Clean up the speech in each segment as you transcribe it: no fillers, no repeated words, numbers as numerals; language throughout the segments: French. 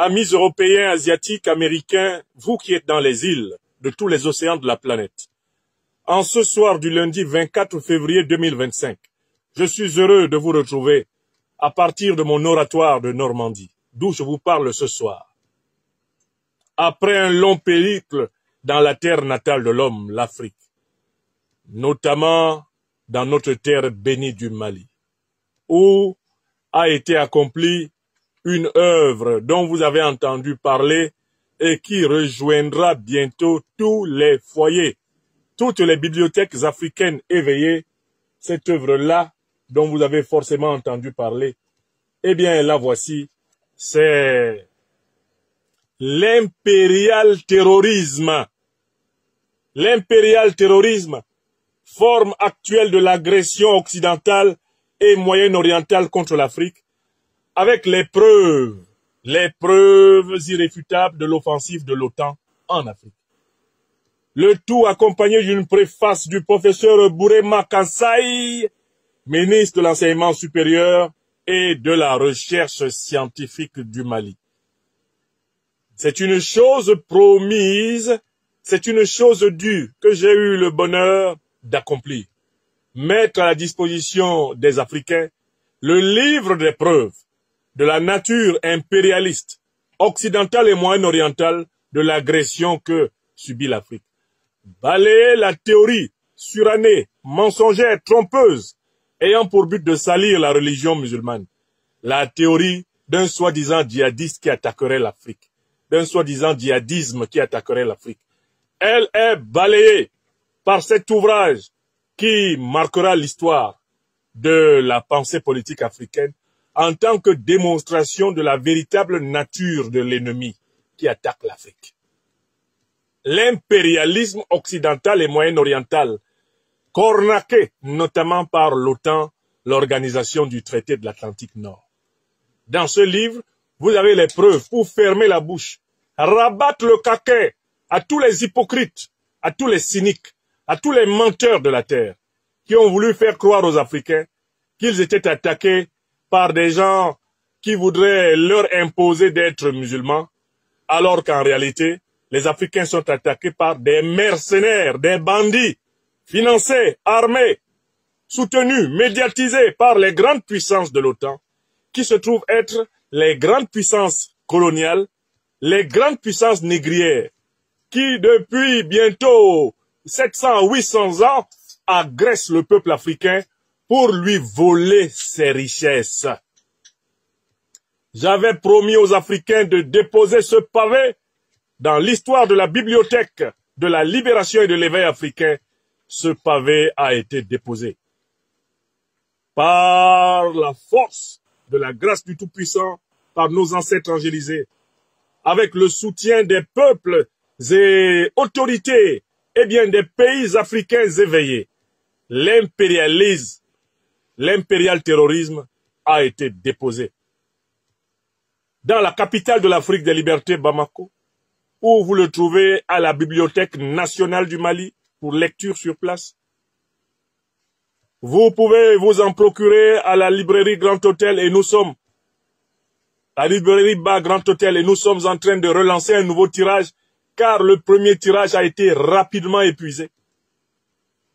Amis européens, asiatiques, américains, vous qui êtes dans les îles de tous les océans de la planète. En ce soir du lundi 24 février 2025, je suis heureux de vous retrouver à partir de mon oratoire de Normandie, d'où je vous parle ce soir. Après un long périple dans la terre natale de l'homme, l'Afrique, notamment dans notre terre bénie du Mali, où a été accomplie une œuvre dont vous avez entendu parler et qui rejoindra bientôt tous les foyers, toutes les bibliothèques africaines éveillées. Cette œuvre-là, dont vous avez forcément entendu parler, eh bien, la voici, c'est l'impérial terrorisme. L'impérial terrorisme, forme actuelle de l'agression occidentale et moyen-orientale contre l'Afrique, avec les preuves irréfutables de l'offensive de l'OTAN en Afrique. Le tout accompagné d'une préface du professeur Bourema Kansai, ministre de l'enseignement supérieur et de la recherche scientifique du Mali. C'est une chose promise, c'est une chose due que j'ai eu le bonheur d'accomplir. Mettre à la disposition des Africains le livre des preuves de la nature impérialiste, occidentale et moyen-orientale de l'agression que subit l'Afrique. Balayer la théorie surannée, mensongère, trompeuse, ayant pour but de salir la religion musulmane. La théorie d'un soi-disant djihadiste qui attaquerait l'Afrique, d'un soi-disant djihadisme qui attaquerait l'Afrique. Elle est balayée par cet ouvrage qui marquera l'histoire de la pensée politique africaine en tant que démonstration de la véritable nature de l'ennemi qui attaque l'Afrique. L'impérialisme occidental et moyen-oriental, cornaqué notamment par l'OTAN, l'organisation du traité de l'Atlantique Nord. Dans ce livre, vous avez les preuves pour fermer la bouche, rabattre le caquet à tous les hypocrites, à tous les cyniques, à tous les menteurs de la terre, qui ont voulu faire croire aux Africains qu'ils étaient attaqués par des gens qui voudraient leur imposer d'être musulmans, alors qu'en réalité, les Africains sont attaqués par des mercenaires, des bandits, financés, armés, soutenus, médiatisés par les grandes puissances de l'OTAN, qui se trouvent être les grandes puissances coloniales, les grandes puissances négrières, qui depuis bientôt 700 à 800 ans agressent le peuple africain pour lui voler ses richesses. J'avais promis aux Africains de déposer ce pavé dans l'histoire de la bibliothèque de la libération et de l'éveil africain. Ce pavé a été déposé. Par la force de la grâce du Tout-Puissant, par nos ancêtres angélisés, avec le soutien des peuples et autorités, et bien des pays africains éveillés, l'impérialisme, l'impérial terrorisme a été déposé. Dans la capitale de l'Afrique des libertés, Bamako, où vous le trouvez à la Bibliothèque nationale du Mali pour lecture sur place. Vous pouvez vous en procurer à la librairie Grand Hôtel et nous sommes à la librairie Bas Grand Hôtel et nous sommes en train de relancer un nouveau tirage car le premier tirage a été rapidement épuisé.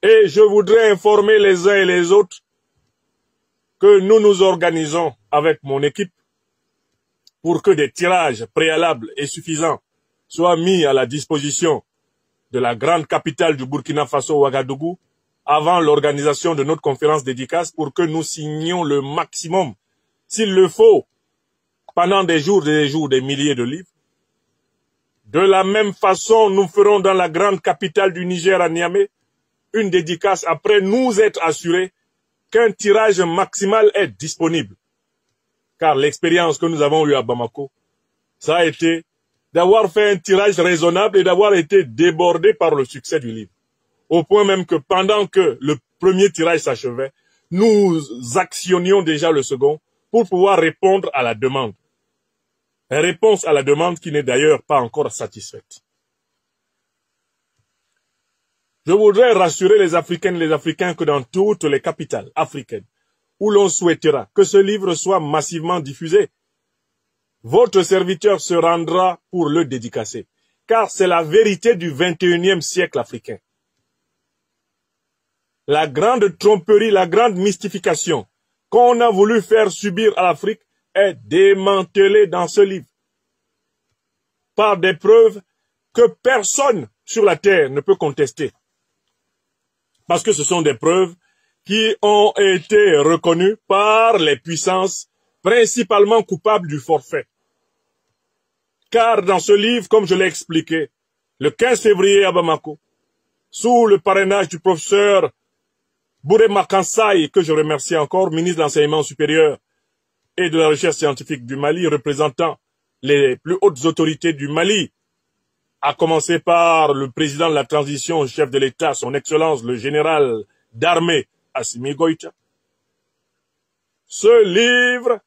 Et je voudrais informer les uns et les autres que nous nous organisons avec mon équipe pour que des tirages préalables et suffisants soient mis à la disposition de la grande capitale du Burkina Faso, Ouagadougou, avant l'organisation de notre conférence dédicace pour que nous signions le maximum, s'il le faut, pendant des jours, des milliers de livres. De la même façon, nous ferons dans la grande capitale du Niger à Niamey une dédicace après nous être assurés qu'un tirage maximal est disponible. Car l'expérience que nous avons eue à Bamako, ça a été d'avoir fait un tirage raisonnable et d'avoir été débordé par le succès du livre. Au point même que pendant que le premier tirage s'achevait, nous actionnions déjà le second pour pouvoir répondre à la demande. Une réponse à la demande qui n'est d'ailleurs pas encore satisfaite. Je voudrais rassurer les Africaines et les Africains que dans toutes les capitales africaines où l'on souhaitera que ce livre soit massivement diffusé, votre serviteur se rendra pour le dédicacer, car c'est la vérité du 21e siècle africain. La grande tromperie, la grande mystification qu'on a voulu faire subir à l'Afrique est démantelée dans ce livre par des preuves que personne sur la terre ne peut contester. Parce que ce sont des preuves qui ont été reconnues par les puissances principalement coupables du forfait. Car dans ce livre, comme je l'ai expliqué, le 15 février à Bamako, sous le parrainage du professeur Bouré Makansai, que je remercie encore, ministre de l'Enseignement supérieur et de la Recherche scientifique du Mali, représentant les plus hautes autorités du Mali, à commencer par le président de la transition, chef de l'État, son Excellence, le général d'armée, Assimi Goïta. Ce livre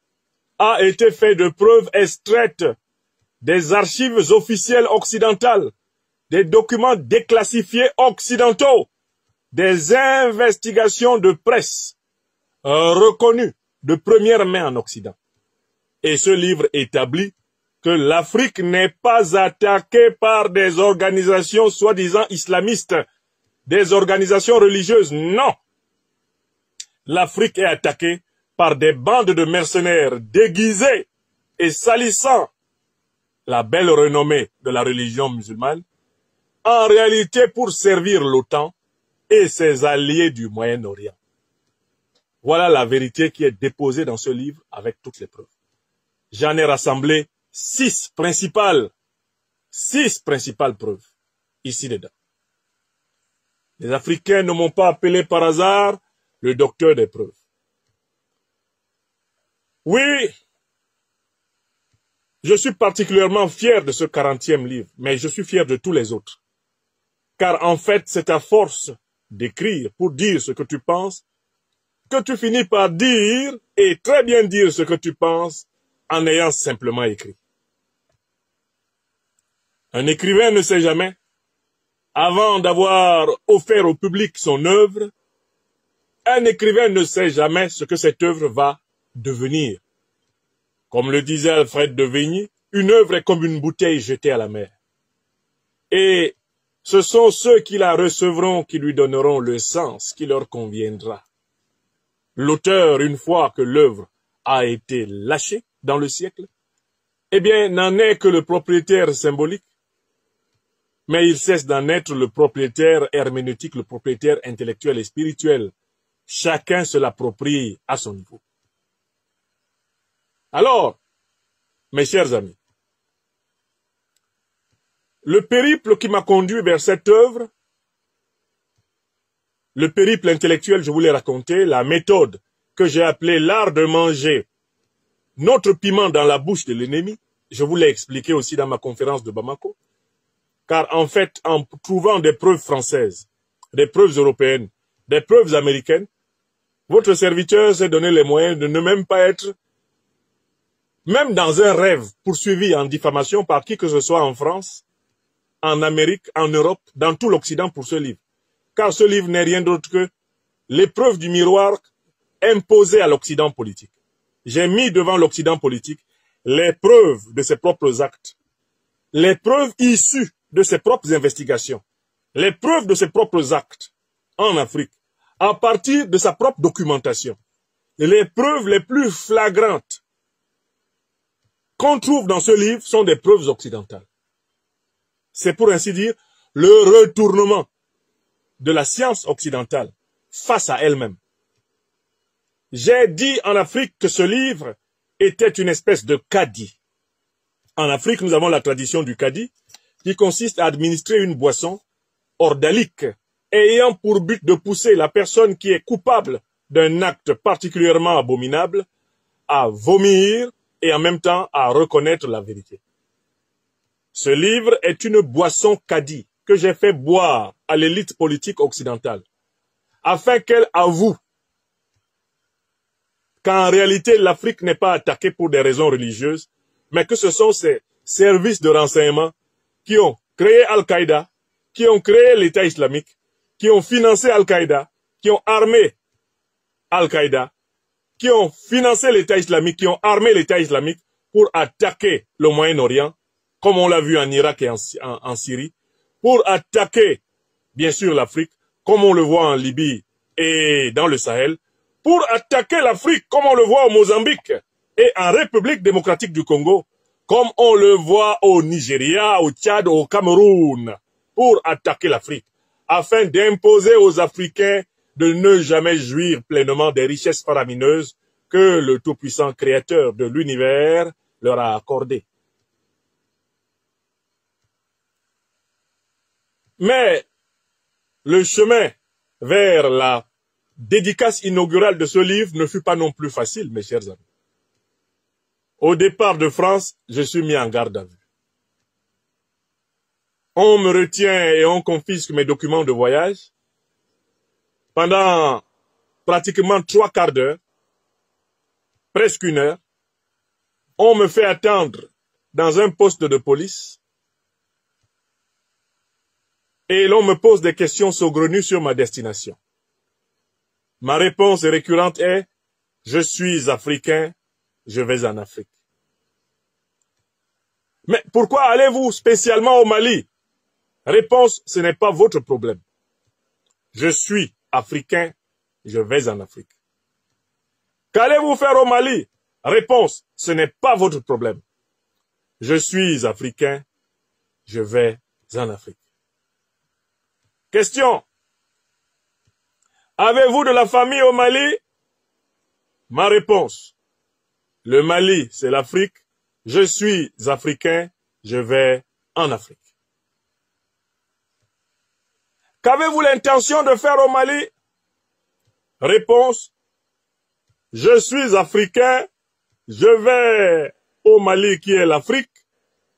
a été fait de preuves extraites des archives officielles occidentales, des documents déclassifiés occidentaux, des investigations de presse reconnues de première main en Occident. Et ce livre établit que l'Afrique n'est pas attaquée par des organisations soi-disant islamistes, des organisations religieuses, non. L'Afrique est attaquée par des bandes de mercenaires déguisés et salissant la belle renommée de la religion musulmane, en réalité pour servir l'OTAN et ses alliés du Moyen-Orient. Voilà la vérité qui est déposée dans ce livre avec toutes les preuves. J'en ai rassemblé 6 principales preuves ici dedans. Les Africains ne m'ont pas appelé par hasard le docteur des preuves. Oui, je suis particulièrement fier de ce 40e livre, mais je suis fier de tous les autres. Car en fait, c'est à force d'écrire pour dire ce que tu penses que tu finis par dire et très bien dire ce que tu penses en ayant simplement écrit. Un écrivain ne sait jamais, avant d'avoir offert au public son œuvre, un écrivain ne sait jamais ce que cette œuvre va devenir. Comme le disait Alfred de Vigny, une œuvre est comme une bouteille jetée à la mer. Et ce sont ceux qui la recevront qui lui donneront le sens qui leur conviendra. L'auteur, une fois que l'œuvre a été lâchée dans le siècle, eh bien, n'en est que le propriétaire symbolique, mais il cesse d'en être le propriétaire herméneutique, le propriétaire intellectuel et spirituel. Chacun se l'approprie à son niveau. Alors, mes chers amis, le périple qui m'a conduit vers cette œuvre, le périple intellectuel, je vous l'ai raconté, la méthode que j'ai appelée l'art de manger notre piment dans la bouche de l'ennemi, je vous l'ai expliqué aussi dans ma conférence de Bamako, car en fait, en trouvant des preuves françaises, des preuves européennes, des preuves américaines, votre serviteur s'est donné les moyens de ne même pas être, même dans un rêve, poursuivi en diffamation par qui que ce soit en France, en Amérique, en Europe, dans tout l'Occident pour ce livre. Car ce livre n'est rien d'autre que l'épreuve du miroir imposée à l'Occident politique. J'ai mis devant l'Occident politique les preuves de ses propres actes, les preuves issues de ses propres investigations, les preuves de ses propres actes en Afrique, à partir de sa propre documentation. Et les preuves les plus flagrantes qu'on trouve dans ce livre sont des preuves occidentales. C'est pour ainsi dire le retournement de la science occidentale face à elle-même. J'ai dit en Afrique que ce livre était une espèce de cadi. En Afrique, nous avons la tradition du cadi qui consiste à administrer une boisson ordalique ayant pour but de pousser la personne qui est coupable d'un acte particulièrement abominable à vomir et en même temps à reconnaître la vérité. Ce livre est une boisson cadi que j'ai fait boire à l'élite politique occidentale afin qu'elle avoue qu'en réalité l'Afrique n'est pas attaquée pour des raisons religieuses, mais que ce sont ces services de renseignement qui ont créé Al-Qaïda, qui ont créé l'État islamique, qui ont financé Al-Qaïda, qui ont armé Al-Qaïda, qui ont financé l'État islamique, qui ont armé l'État islamique pour attaquer le Moyen-Orient, comme on l'a vu en Irak et en Syrie, pour attaquer, bien sûr, l'Afrique, comme on le voit en Libye et dans le Sahel, pour attaquer l'Afrique, comme on le voit au Mozambique et en République démocratique du Congo, comme on le voit au Nigeria, au Tchad, au Cameroun, pour attaquer l'Afrique, afin d'imposer aux Africains de ne jamais jouir pleinement des richesses faramineuses que le tout-puissant créateur de l'univers leur a accordées. Mais le chemin vers la dédicace inaugurale de ce livre ne fut pas non plus facile, mes chers amis. Au départ de France, je suis mis en garde à vue. On me retient et on confisque mes documents de voyage. Pendant pratiquement 3 quarts d'heure, presque 1 heure, on me fait attendre dans un poste de police et l'on me pose des questions saugrenues sur ma destination. Ma réponse récurrente est « Je suis africain, je vais en Afrique ». Mais pourquoi allez-vous spécialement au Mali? Réponse, ce n'est pas votre problème. Je suis africain, je vais en Afrique. Qu'allez-vous faire au Mali? Réponse, ce n'est pas votre problème. Je suis africain, je vais en Afrique. Question. Avez-vous de la famille au Mali? Ma réponse. Le Mali, c'est l'Afrique. Je suis africain, je vais en Afrique. Qu'avez-vous l'intention de faire au Mali? Réponse. Je suis africain, je vais au Mali qui est l'Afrique,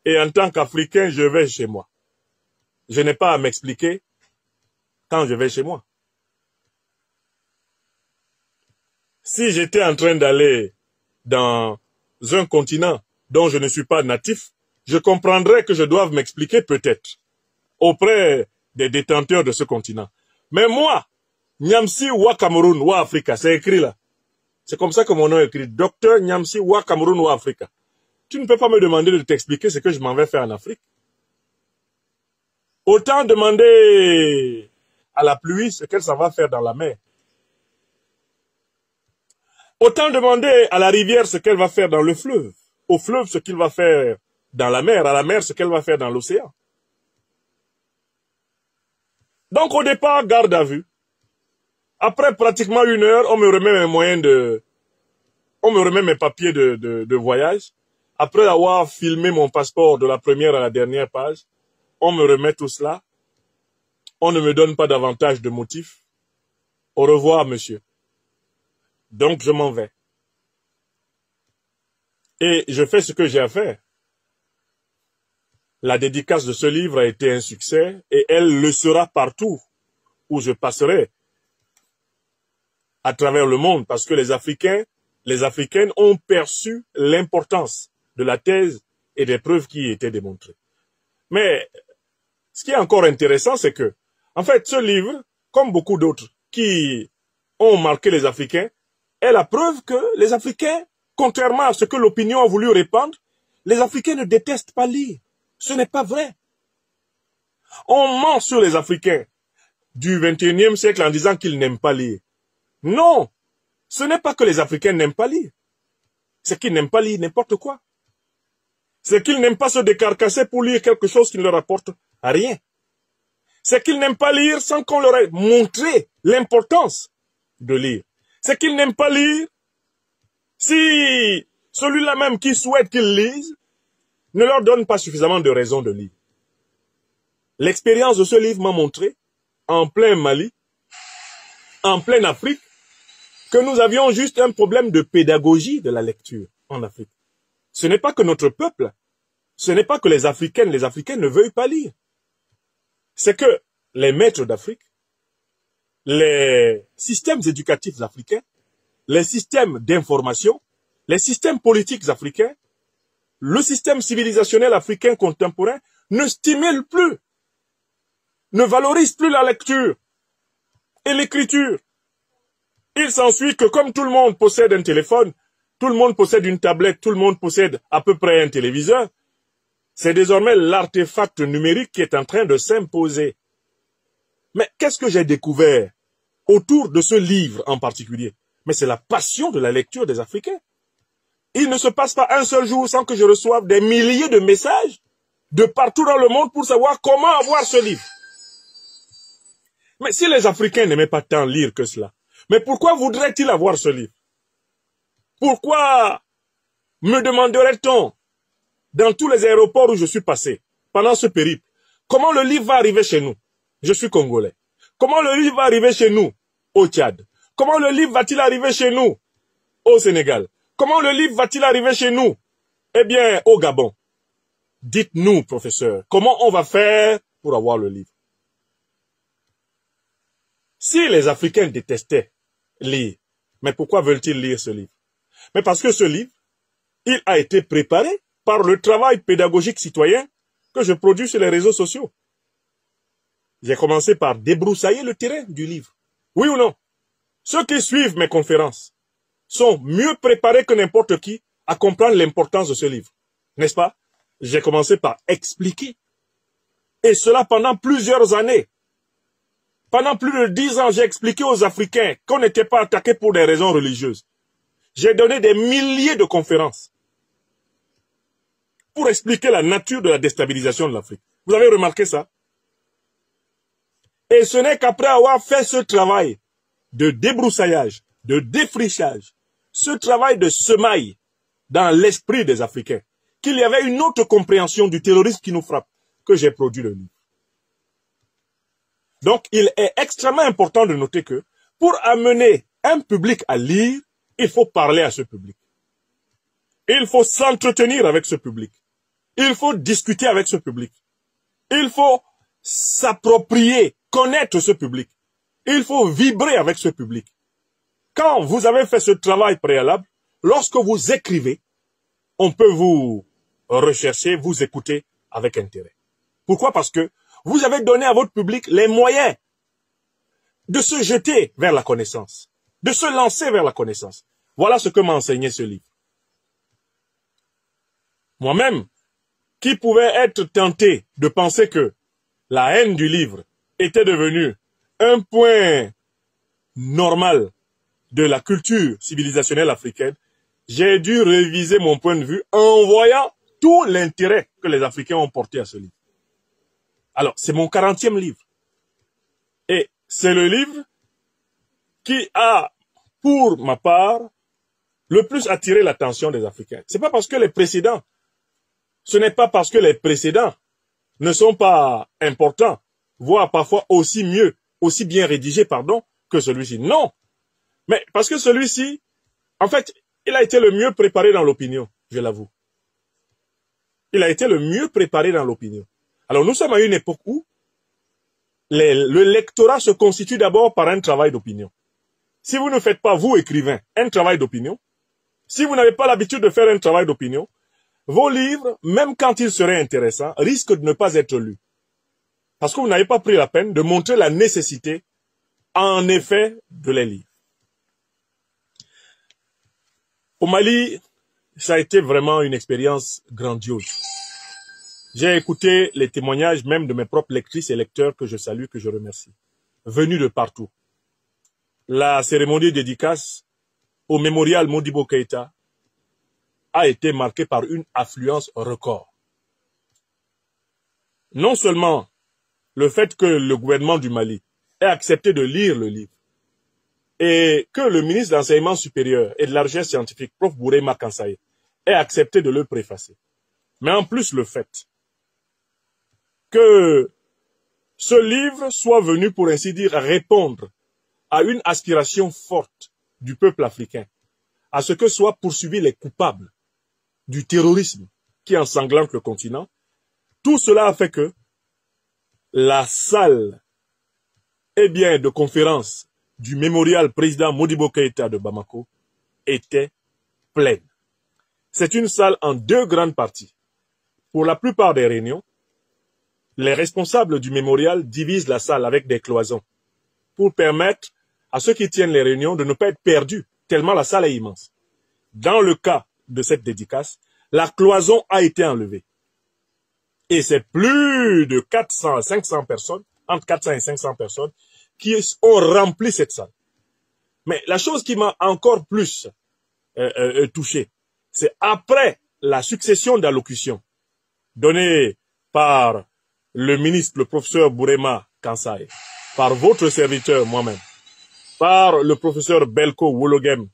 et en tant qu'Africain, je vais chez moi. Je n'ai pas à m'expliquer quand je vais chez moi. Si j'étais en train d'aller dans un continent dont je ne suis pas natif, je comprendrais que je doive m'expliquer peut-être auprès des détenteurs de ce continent. Mais moi, Nyamsi Wa Cameroun Wa Africa, c'est écrit là. C'est comme ça que mon nom est écrit. Docteur Nyamsi Wa Cameroun Wa Africa. Tu ne peux pas me demander de t'expliquer ce que je m'en vais faire en Afrique. Autant demander à la pluie ce qu'elle s'en va faire dans la mer. Autant demander à la rivière ce qu'elle va faire dans le fleuve. Au fleuve ce qu'il va faire dans la mer. À la mer ce qu'elle va faire dans l'océan. Donc au départ, garde à vue. Après pratiquement 1 heure, on me remet mes moyens on me remet mes papiers de voyage. Après avoir filmé mon passeport de la première à la dernière page, on me remet tout cela. On ne me donne pas davantage de motifs. Au revoir, monsieur. Donc je m'en vais. Et je fais ce que j'ai à faire. La dédicace de ce livre a été un succès et elle le sera partout où je passerai à travers le monde parce que les Africaines ont perçu l'importance de la thèse et des preuves qui y étaient démontrées. Mais ce qui est encore intéressant, c'est que, en fait, ce livre, comme beaucoup d'autres qui ont marqué les Africains, est la preuve que les Africains, contrairement à ce que l'opinion a voulu répandre, les Africains ne détestent pas lire. Ce n'est pas vrai. On ment sur les Africains du XXIe siècle en disant qu'ils n'aiment pas lire. Non, ce n'est pas que les Africains n'aiment pas lire. C'est qu'ils n'aiment pas lire n'importe quoi. C'est qu'ils n'aiment pas se décarcasser pour lire quelque chose qui ne leur apporte rien. C'est qu'ils n'aiment pas lire sans qu'on leur ait montré l'importance de lire. C'est qu'ils n'aiment pas lire si celui-là même qui souhaite qu'ils lisent ne leur donne pas suffisamment de raisons de lire. L'expérience de ce livre m'a montré, en plein Mali, en pleine Afrique, que nous avions juste un problème de pédagogie de la lecture en Afrique. Ce n'est pas que notre peuple, ce n'est pas que les Africains ne veuillent pas lire. C'est que les maîtres d'Afrique, les systèmes éducatifs africains, les systèmes d'information, les systèmes politiques africains, le système civilisationnel africain contemporain ne stimule plus, ne valorise plus la lecture et l'écriture. Il s'ensuit que comme tout le monde possède un téléphone, tout le monde possède une tablette, tout le monde possède à peu près un téléviseur. C'est désormais l'artefact numérique qui est en train de s'imposer. Mais qu'est-ce que j'ai découvert autour de ce livre en particulier? Mais c'est la passion de la lecture des Africains. Il ne se passe pas un seul jour sans que je reçoive des milliers de messages de partout dans le monde pour savoir comment avoir ce livre. Mais si les Africains n'aimaient pas tant lire que cela, mais pourquoi voudraient-ils avoir ce livre? Pourquoi me demanderait-on, dans tous les aéroports où je suis passé, pendant ce périple, comment le livre va arriver chez nous? Je suis congolais. Comment le livre va arriver chez nous au Tchad? Comment le livre va-t-il arriver chez nous au Sénégal? Comment le livre va-t-il arriver chez nous? Eh bien, au Gabon. Dites-nous, professeur, comment on va faire pour avoir le livre? Si les Africains détestaient lire, mais pourquoi veulent-ils lire ce livre? Mais parce que ce livre, il a été préparé par le travail pédagogique citoyen que je produis sur les réseaux sociaux. J'ai commencé par débroussailler le terrain du livre. Oui ou non? Ceux qui suivent mes conférences sont mieux préparés que n'importe qui à comprendre l'importance de ce livre. N'est-ce pas? J'ai commencé par expliquer. Et cela pendant plusieurs années. Pendant plus de 10 ans, j'ai expliqué aux Africains qu'on n'était pas attaqué pour des raisons religieuses. J'ai donné des milliers de conférences pour expliquer la nature de la déstabilisation de l'Afrique. Vous avez remarqué ça? Et ce n'est qu'après avoir fait ce travail de débroussaillage, de défrichage, ce travail de semaille dans l'esprit des Africains, qu'il y avait une autre compréhension du terrorisme qui nous frappe, que j'ai produit le livre. Donc, il est extrêmement important de noter que pour amener un public à lire, il faut parler à ce public. Il faut s'entretenir avec ce public. Il faut discuter avec ce public. Il faut s'approprier, connaître ce public. Il faut vibrer avec ce public. Quand vous avez fait ce travail préalable, lorsque vous écrivez, on peut vous rechercher, vous écouter avec intérêt. Pourquoi? Parce que vous avez donné à votre public les moyens de se jeter vers la connaissance, de se lancer vers la connaissance. Voilà ce que m'a enseigné ce livre. Moi-même, qui pouvait être tenté de penser que la haine du livre était devenue un point normal de la culture civilisationnelle africaine, j'ai dû réviser mon point de vue en voyant tout l'intérêt que les Africains ont porté à ce livre. Alors, c'est mon 40e livre. Et c'est le livre qui a, pour ma part, le plus attiré l'attention des Africains. Ce n'est pas parce que les précédents ne sont pas importants, voire parfois aussi bien rédigés, que celui-ci. Non. Mais parce que celui-ci, en fait, il a été le mieux préparé dans l'opinion, je l'avoue. Il a été le mieux préparé dans l'opinion. Alors nous sommes à une époque où le lectorat se constitue d'abord par un travail d'opinion. Si vous ne faites pas, vous écrivain, un travail d'opinion, si vous n'avez pas l'habitude de faire un travail d'opinion, vos livres, même quand ils seraient intéressants, risquent de ne pas être lus. Parce que vous n'avez pas pris la peine de montrer la nécessité, en effet, de les lire. Au Mali, ça a été vraiment une expérience grandiose. J'ai écouté les témoignages même de mes propres lectrices et lecteurs que je salue, que je remercie, venus de partout. La cérémonie dédicace au mémorial Modibo Keïta a été marquée par une affluence record. Non seulement le fait que le gouvernement du Mali ait accepté de lire le livre et que le ministre de l'Enseignement supérieur et de la Recherche scientifique, Prof. Bouré Makansaye, ait accepté de le préfacer, mais en plus le fait que ce livre soit venu, pour ainsi dire, répondre à une aspiration forte du peuple africain, à ce que soient poursuivis les coupables du terrorisme qui ensanglante le continent. Tout cela a fait que la salle de conférence du mémorial président Modibo Keïta de Bamako était pleine. C'est une salle en 2 grandes parties. Pour la plupart des réunions, les responsables du mémorial divisent la salle avec des cloisons pour permettre à ceux qui tiennent les réunions de ne pas être perdus, tellement la salle est immense. dans le cas de cette dédicace, la cloison a été enlevée. Et c'est plus de 400 à 500 personnes, entre 400 et 500 personnes, qui ont rempli cette salle. Mais la chose qui m'a encore plus touché, c'est après la succession d'allocutions données par le ministre, le professeur Bourema Kansaye, par votre serviteur moi-même, par le professeur Belko Wologem,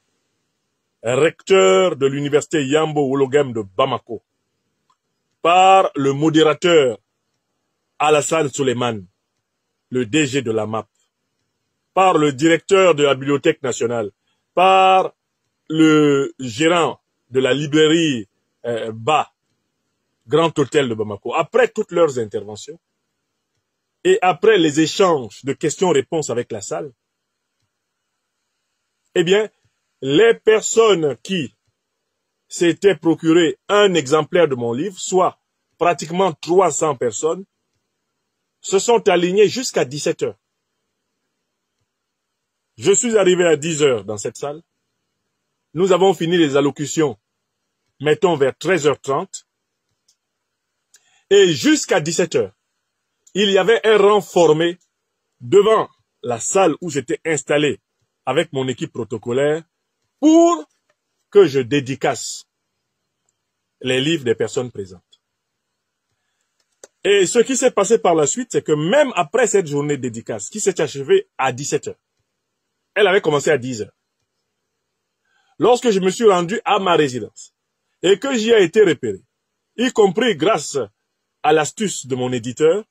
recteur de l'université Yambo Wologem de Bamako, par le modérateur Alassane Souleymane, le DG de la MAP, par le directeur de la Bibliothèque nationale, par le gérant de la librairie Grand Hôtel de Bamako. Après toutes leurs interventions et après les échanges de questions-réponses avec la salle, eh bien, les personnes qui s'étaient procuré un exemplaire de mon livre, soit pratiquement 300 personnes, se sont alignées jusqu'à 17 heures. Je suis arrivé à 10 heures dans cette salle. Nous avons fini les allocutions, mettons vers 13h30. Et jusqu'à 17 heures, il y avait un rang formé devant la salle où j'étais installé avec mon équipe protocolaire pour que je dédicace les livres des personnes présentes. Et ce qui s'est passé par la suite, c'est que même après cette journée de dédicace, qui s'est achevée à 17 heures, elle avait commencé à 10 heures. Lorsque je me suis rendu à ma résidence et que j'y ai été repéré, y compris grâce à l'astuce de mon éditeur,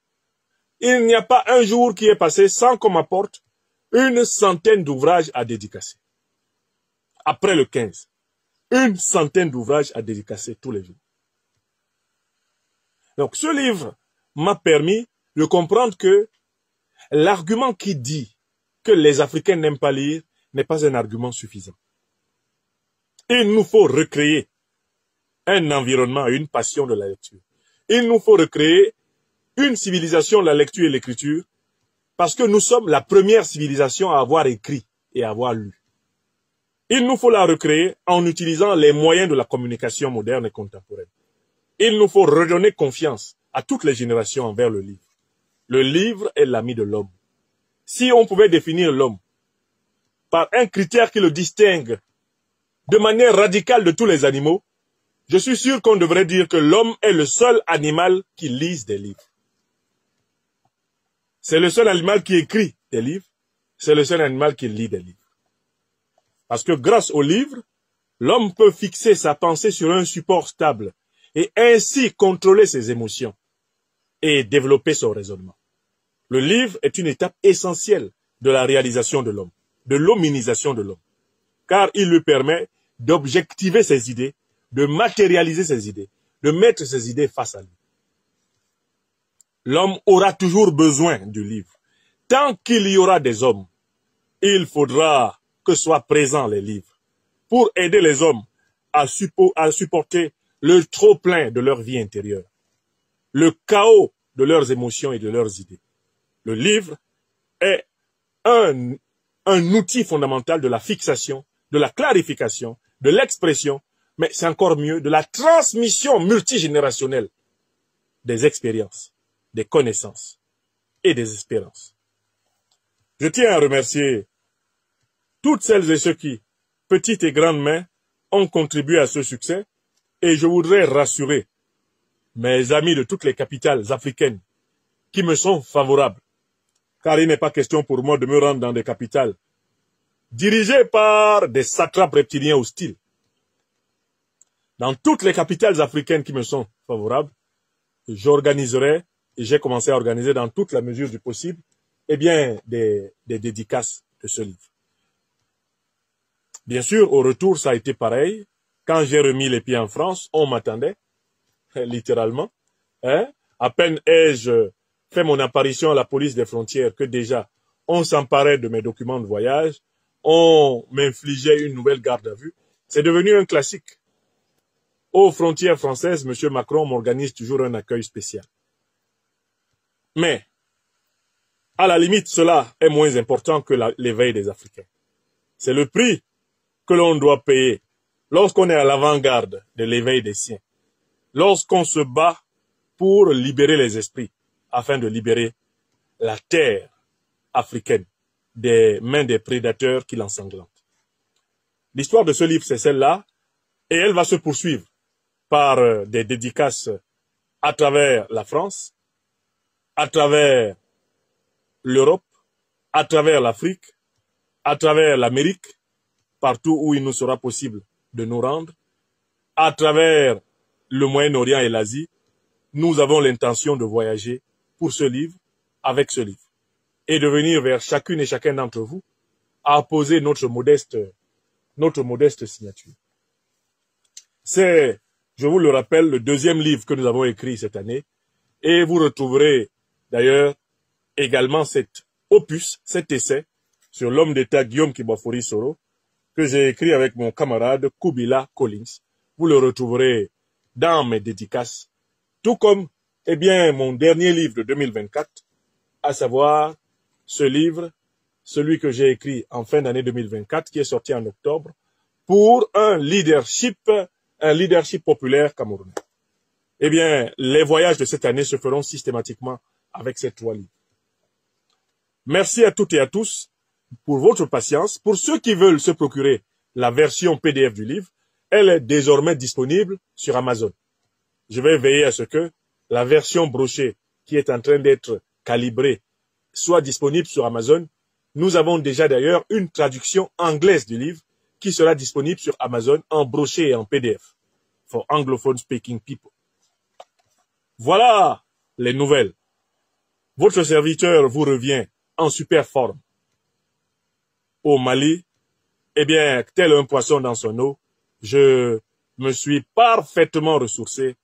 il n'y a pas un jour qui est passé sans qu'on m'apporte une centaine d'ouvrages à dédicacer. Après le 15, une centaine d'ouvrages à dédicacer tous les jours. Donc ce livre m'a permis de comprendre que l'argument qui dit que les Africains n'aiment pas lire n'est pas un argument suffisant. Il nous faut recréer un environnement, une passion de la lecture. Il nous faut recréer une civilisation de la lecture et l'écriture parce que nous sommes la première civilisation à avoir écrit et à avoir lu. Il nous faut la recréer en utilisant les moyens de la communication moderne et contemporaine. Il nous faut redonner confiance à toutes les générations envers le livre. Le livre est l'ami de l'homme. Si on pouvait définir l'homme par un critère qui le distingue de manière radicale de tous les animaux, je suis sûr qu'on devrait dire que l'homme est le seul animal qui lise des livres. C'est le seul animal qui écrit des livres, c'est le seul animal qui lit des livres. Parce que grâce aux livres, l'homme peut fixer sa pensée sur un support stable et ainsi contrôler ses émotions et développer son raisonnement. Le livre est une étape essentielle de la réalisation de l'homme, de l'hominisation de l'homme, car il lui permet d'objectiver ses idées, de matérialiser ses idées, de mettre ses idées face à lui. L'homme aura toujours besoin du livre. Tant qu'il y aura des hommes, il faudra que soient présents les livres pour aider les hommes à supporter le trop-plein de leur vie intérieure, le chaos de leurs émotions et de leurs idées. Le livre est un outil fondamental de la fixation, de la clarification, de l'expression, mais c'est encore mieux, de la transmission multigénérationnelle des expériences, des connaissances et des espérances. Je tiens à remercier toutes celles et ceux qui, petites et grandes mains, ont contribué à ce succès, et je voudrais rassurer mes amis de toutes les capitales africaines qui me sont favorables, car il n'est pas question pour moi de me rendre dans des capitales dirigées par des satrapes reptiliens hostiles. Dans toutes les capitales africaines qui me sont favorables, j'organiserai, et j'ai commencé à organiser dans toute la mesure du possible, eh bien, des dédicaces de ce livre. Bien sûr, au retour, ça a été pareil. Quand j'ai remis les pieds en France, on m'attendait, littéralement. À peine ai-je fait mon apparition à la police des frontières que déjà, on s'emparait de mes documents de voyage, on m'infligeait une nouvelle garde à vue. C'est devenu un classique. Aux frontières françaises, M. Macron m'organise toujours un accueil spécial. Mais, à la limite, cela est moins important que l'éveil des Africains. C'est le prix que l'on doit payer lorsqu'on est à l'avant-garde de l'éveil des siens, lorsqu'on se bat pour libérer les esprits, afin de libérer la terre africaine des mains des prédateurs qui l'ensanglantent. L'histoire de ce livre, c'est celle-là, et elle va se poursuivre par des dédicaces à travers la France, à travers l'Europe, à travers l'Afrique, à travers l'Amérique, partout où il nous sera possible de nous rendre, à travers le Moyen-Orient et l'Asie. Nous avons l'intention de voyager pour ce livre, avec ce livre, et de venir vers chacune et chacun d'entre vous à apposer notre modeste signature. C'est, je vous le rappelle, le deuxième livre que nous avons écrit cette année, et vous retrouverez d'ailleurs également cet opus, cet essai sur l'homme d'État Guillaume Kibafori Soro, que j'ai écrit avec mon camarade Kubila Collins. Vous le retrouverez dans mes dédicaces, tout comme, eh bien, mon dernier livre de 2024, à savoir ce livre, celui que j'ai écrit en fin d'année 2024, qui est sorti en octobre, pour un leadership populaire camerounais. Eh bien, les voyages de cette année se feront systématiquement avec ces 3 livres. Merci à toutes et à tous pour votre patience. Pour ceux qui veulent se procurer la version PDF du livre, elle est désormais disponible sur Amazon. Je vais veiller à ce que la version brochée qui est en train d'être calibrée soit disponible sur Amazon. Nous avons déjà d'ailleurs une traduction anglaise du livre qui sera disponible sur Amazon en broché et en PDF for anglophone speaking people. Voilà les nouvelles. Votre serviteur vous revient en super forme. Au Mali, eh bien, tel un poisson dans son eau, je me suis parfaitement ressourcé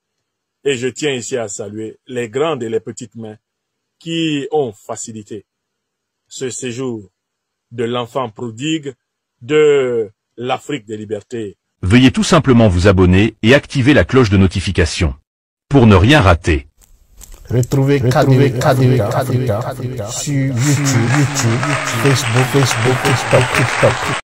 et je tiens ici à saluer les grandes et les petites mains qui ont facilité ce séjour de l'enfant prodigue de l'Afrique des libertés. Veuillez tout simplement vous abonner et activer la cloche de notification pour ne rien rater. Retrouvez KDV Africa sur YouTube, Facebook, TikTok.